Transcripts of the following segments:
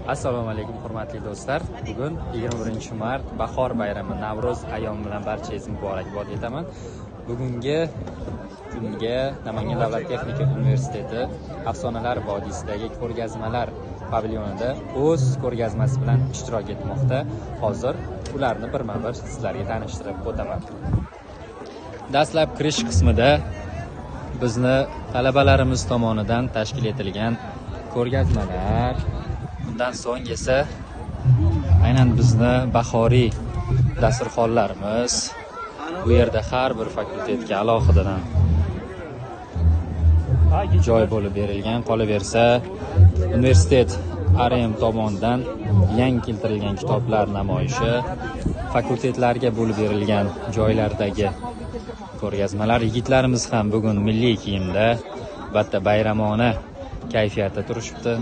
Assalomu alaykum hurmatli do'stlar. Bugun 21-mart bahor bayrami Navro'z ayyomi bilan barchangizga muborakbod etaman. Bugungi kunga Namangan davlat texnika universiteti Afsonalar vodiysidagi ko'rgazmalar pavilyonida o'z ko'rgazmasi bilan ishtirok etmoqda. Hozir ularni birma-bir sizlarga tanishtirib o'taman. Dastlab kirish qismida bizni talabalarimiz tomonidan tashkil etilgan ko'rgazmalar, undan so'ng esa aynan bizni bahoriy dasturxonlarimiz, bu yerda har bir fakultetga alohidadan joy bo'lib berilgan. Qolaversa, universitet RM tomonidan yangi keltirilgan kitoblar namoyishi, fakultetlarga bo'lib berilgan joylardagi ko'rgazmalar. Yigitlarimiz ham bugun milliy kiyimda, albatta bayramona kayfiyatda turishibdi.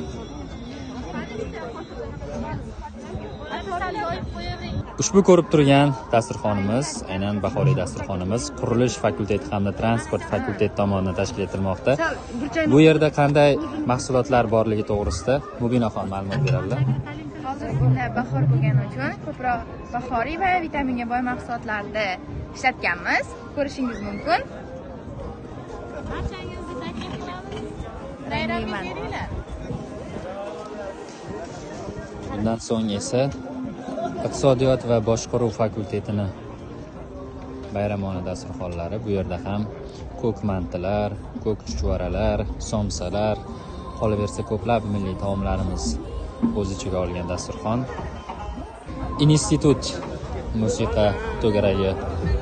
Ushbu ko'rib turgan dasturxonimiz aynan bahoriy dasturxonimiz qurilish fakulteti hamda transport fakulteti tomonidan tashkil etilmoqda. Bu yerda qanday mahsulotlar borligi to'g'risida Mubinaxon ma'lumot beradilar. Hozir kunda bahor bo'lgani uchun ko'proq bahoriy va vitaminga boy mahsulotlarni ishlatganmiz. Ko'rishingiz mumkin. Barchangizni taklif qilamiz. Bundan so'ng esa iqtisodiyot va boshqaruv fakultetini bayramona dasturxonlari. Bu yerda ham ko'k mantilar, ko'k chuchvaralar, somsalar, qolaversa ko'plab milliy taomlarimiz o'z ichiga olgan dasturxon. Institut musiqa to'garagi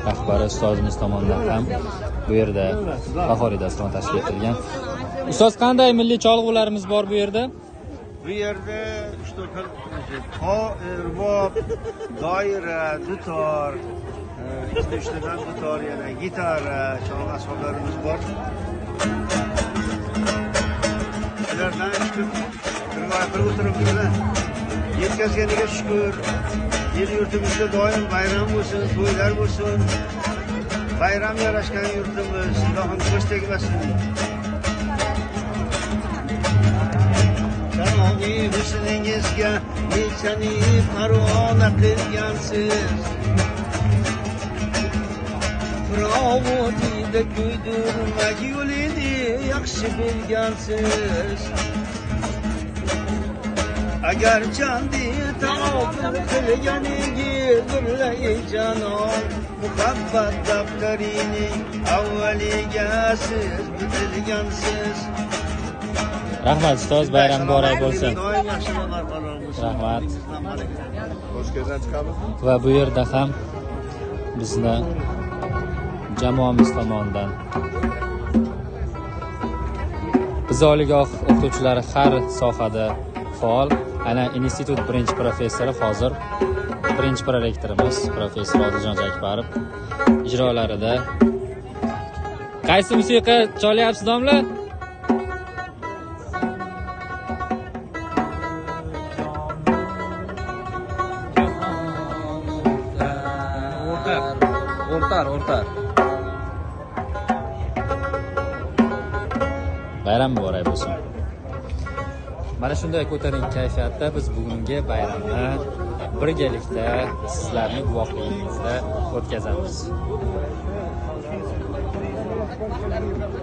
rahbari ustozimiz tomonidan ham bu yerda bahoriy dasturxon tashkil etilgan. Ustoz, qanday milliy cholg'ularimiz bor bu yerda? Bu yerda irbob, doira, dutor, ikkitadan dutor, yana gitara, chong asboblarimiz bor. Ulardan chiqib o'tiribmiz. Yetkazganiga shukr. El yurtimizda doim bayram bo'lsin, to'ylar bo'lsin. Bayram yarashgan yurtimiz, Allohim ko'z tegmasin. Husningizga nechani parvona qilgansiz, Firovotida kuydirmak yo'lini yaxshi bilgansiz. Agar chandi taobil qilganingiz birlay janon, muhabbat daftarining avvaliga siz bitilgansiz. Rahmat ustoz, bayram muborak bo'lsin. Rahmat. Va bu yerda ham bizni jamoamiz tomonidan biz oliygoh o'qituvchilari har sohada faol. Ana institut birinchi professori, hozir birinchi prorektorimiz professor Odiljon Jakbarov ijrolarida. Qaysi musiqa cholyapsiz domla? O'rtar. Bayram muborak bo'lsin. Mana shunday ko'tarinki kayfiyatda biz bugungi bayramni birgalikda sizlarning guvohligingizda o'tkazamiz.